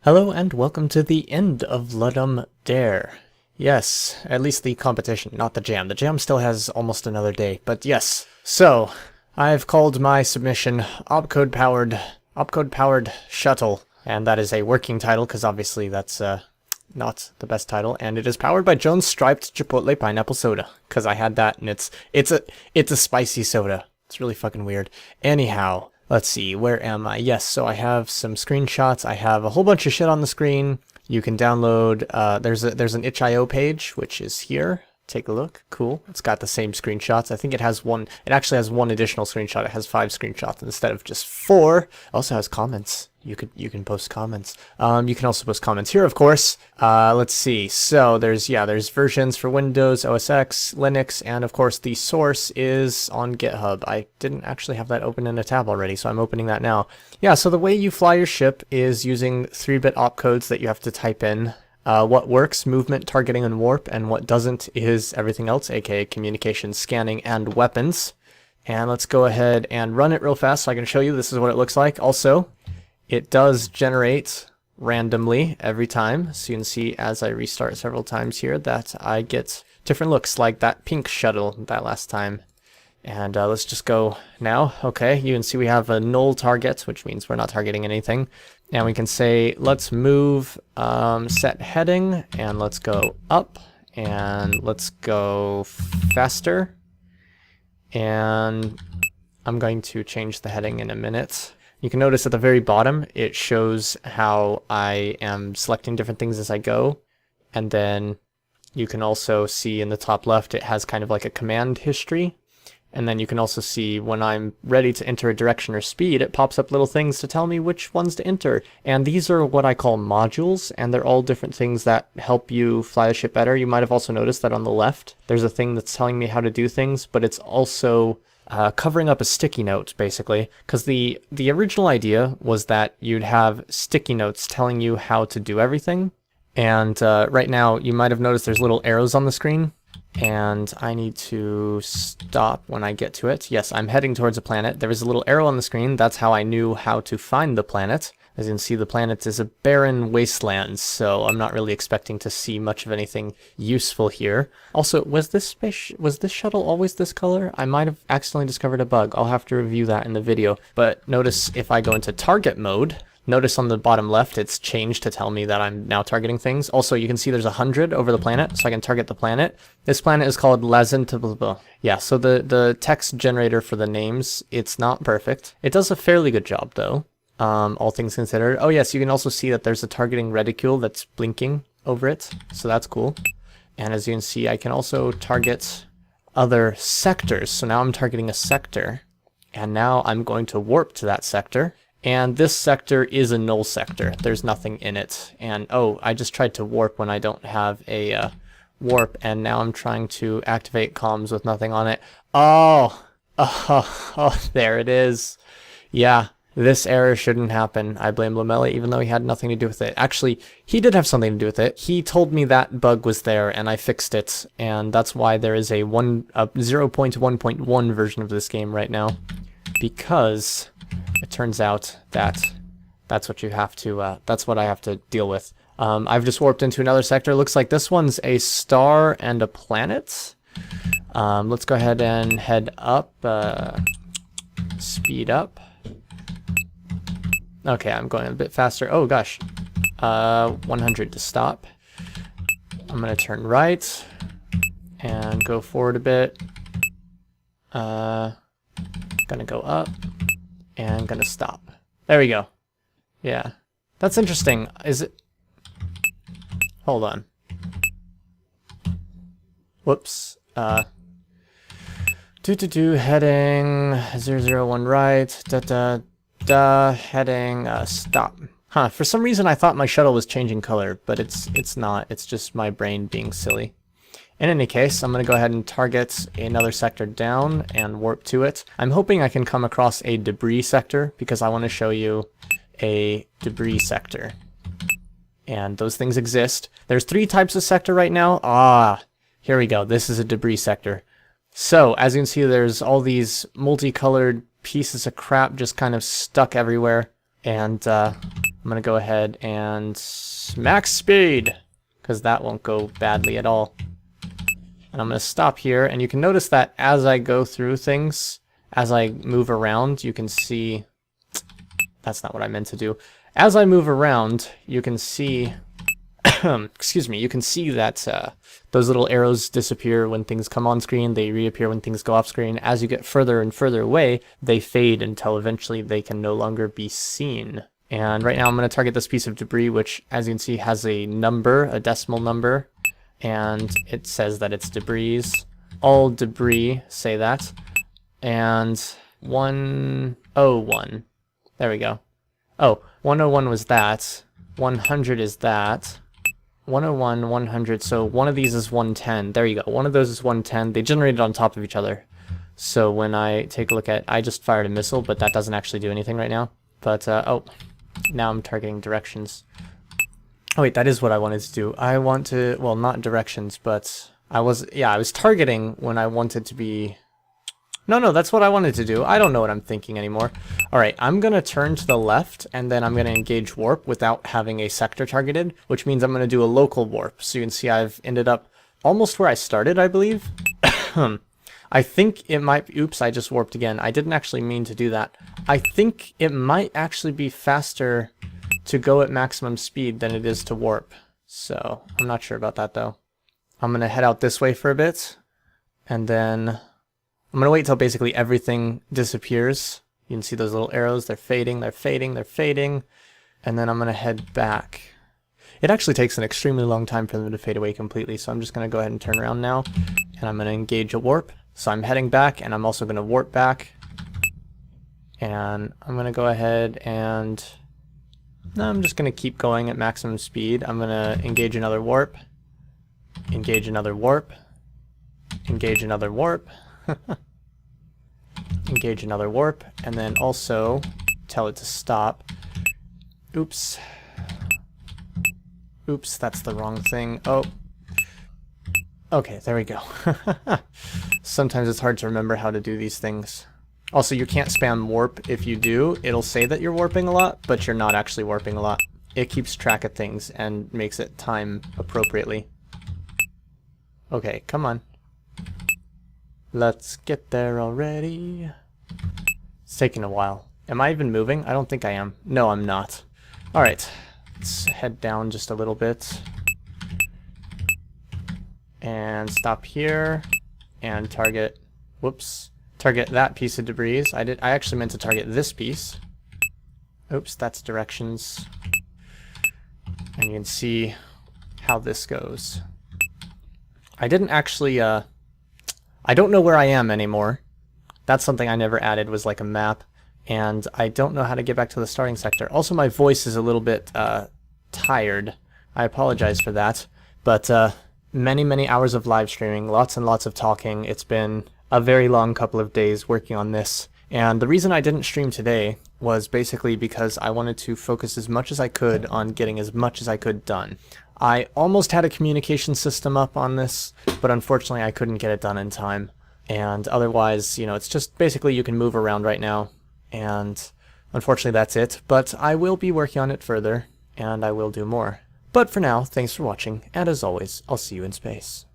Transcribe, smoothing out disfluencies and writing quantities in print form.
Hello and welcome to the end of Ludum Dare. Yes, at least the competition, not the jam. The jam still has almost another day, but yes. So, I've called my submission Opcode-Powered Shuttle, and that is a working title because obviously that's not the best title, and it is powered by Jones Striped Chipotle Pineapple Soda because I had that, and it's a spicy soda. It's really fucking weird. Anyhow. Let's see, where am I? Yes, so I have some screenshots. I have a whole bunch of shit on the screen. You can download, there's an itch.io page, which is here. Take a look. Cool. It's got the same screenshots. I think it actually has one additional screenshot. It has 5 screenshots instead of just 4. It also has comments. You can post comments. You can also post comments here, of course. Let's see. So there's versions for Windows, OS X, Linux, and of course the source is on GitHub. I didn't actually have that open in a tab already, so I'm opening that now. Yeah, so the way you fly your ship is using 3-bit opcodes that you have to type in. What works, movement, targeting, and warp, and what doesn't is everything else, aka communication, scanning, and weapons. And let's go ahead and run it real fast so I can show you this is what it looks like. Also, it does generate randomly every time, so you can see as I restart several times here that I get different looks, like that pink shuttle that last time. And let's just go now. Okay, you can see we have a null target, which means we're not targeting anything. And we can say, let's move, set heading, and let's go up, and let's go faster. And I'm going to change the heading in a minute. You can notice at the very bottom, it shows how I am selecting different things as I go. And then you can also see in the top left, it has kind of like a command history. And then you can also see when I'm ready to enter a direction or speed, it pops up little things to tell me which ones to enter. And these are what I call modules, and they're all different things that help you fly the ship better. You might have also noticed that on the left, there's a thing that's telling me how to do things, but it's also covering up a sticky note, basically. Because the original idea was that you'd have sticky notes telling you how to do everything. And right now, you might have noticed there's little arrows on the screen. And I need to stop when I get to it. Yes, I'm heading towards a planet. There is a little arrow on the screen. That's how I knew how to find the planet. As you can see, the planet is a barren wasteland, so I'm not really expecting to see much of anything useful here. Also, was this shuttle always this color? I might have accidentally discovered a bug. I'll have to review that in the video. But notice if I go into target mode, notice on the bottom left, it's changed to tell me that I'm now targeting things. Also, you can see there's 100 over the planet, so I can target the planet. This planet is called Lazin. Yeah, so the text generator for the names, it's not perfect. It does a fairly good job, though, all things considered. Oh, yes, you can also see that there's a targeting reticule that's blinking over it, so that's cool. And as you can see, I can also target other sectors. So now I'm targeting a sector, and now I'm going to warp to that sector. And this sector is a null sector. There's nothing in it. And oh, I just tried to warp when I don't have a warp, and now I'm trying to activate comms with nothing on it. Oh, there it is. Yeah, this error shouldn't happen. I blame Lamella, even though he had nothing to do with it. Actually, he did have something to do with it. He told me that bug was there, and I fixed it. And that's why there is a 0.1.1 version of this game right now, because it turns out that that's what you have to, that's what I have to deal with. I've just warped into another sector. Looks like this one's a star and a planet. Let's go ahead and head up, speed up. Okay, I'm going a bit faster. Oh gosh, 100 to stop. I'm gonna turn right and go forward a bit. Gonna go up. And gonna stop. There we go. Yeah. That's interesting. Is it... Hold on. Whoops. Heading 001 right. Heading stop. Huh, for some reason I thought my shuttle was changing color, but it's not. It's just my brain being silly. In any case, I'm going to go ahead and target another sector down and warp to it. I'm hoping I can come across a debris sector because I want to show you a debris sector. And those things exist. There's 3 types of sector right now. Ah, here we go. This is a debris sector. So, as you can see, there's all these multicolored pieces of crap just kind of stuck everywhere. And I'm going to go ahead and max speed, because that won't go badly at all. And I'm going to stop here, and you can notice that as I go through things, as I move around, you can see... That's not what I meant to do. As I move around, you can see... excuse me, you can see that those little arrows disappear when things come on screen, they reappear when things go off screen. As you get further and further away, they fade until eventually they can no longer be seen. And right now I'm going to target this piece of debris, which, as you can see, has a number, a decimal number, and it says that it's debris. All debris say that. And 101. There we go. Oh, 101 was that. 100 is that. 101, 100, so one of these is 110. There you go. One of those is 110. They generated on top of each other. So when I take a look at... I just fired a missile, but that doesn't actually do anything right now. But, oh, now I'm targeting directions. Oh, wait, that is what I wanted to do. I want to... Well, not directions, but I was targeting when I wanted to be... No, that's what I wanted to do. I don't know what I'm thinking anymore. Alright, I'm going to turn to the left, and then I'm going to engage warp without having a sector targeted, which means I'm going to do a local warp. So you can see I've ended up almost where I started, I believe. I think it might... Oops, I just warped again. I didn't actually mean to do that. I think it might actually be faster to go at maximum speed than it is to warp. So, I'm not sure about that, though. I'm going to head out this way for a bit, and then... I'm going to wait till basically everything disappears. You can see those little arrows. They're fading, they're fading, they're fading. And then I'm going to head back. It actually takes an extremely long time for them to fade away completely, so I'm just going to go ahead and turn around now. And I'm going to engage a warp. So I'm heading back, and I'm also going to warp back. And I'm going to go ahead and... No, I'm just going to keep going at maximum speed. I'm going to engage another warp. Engage another warp. Engage another warp. Engage another warp, and then also tell it to stop. Oops. Oops, that's the wrong thing. Oh. Okay, there we go. Sometimes it's hard to remember how to do these things. Also, you can't spam warp. If you do, it'll say that you're warping a lot, but you're not actually warping a lot. It keeps track of things and makes it time appropriately. Okay, come on. Let's get there already. It's taking a while. Am I even moving? I don't think I am. No, I'm not. Alright, let's head down just a little bit. And stop here. And target... Whoops. Target that piece of debris. I actually meant to target this piece. Oops, that's directions. And you can see how this goes. I didn't actually... I don't know where I am anymore. That's something I never added, was like a map. And I don't know how to get back to the starting sector. Also, my voice is a little bit tired. I apologize for that. But many hours of live streaming, lots and lots of talking. It's been a very long couple of days working on this. And the reason I didn't stream today was basically because I wanted to focus as much as I could on getting as much as I could done. I almost had a communication system up on this, but unfortunately I couldn't get it done in time. And otherwise, you know, it's just basically you can move around right now. And unfortunately that's it, but I will be working on it further, and I will do more. But for now, thanks for watching, and as always, I'll see you in space.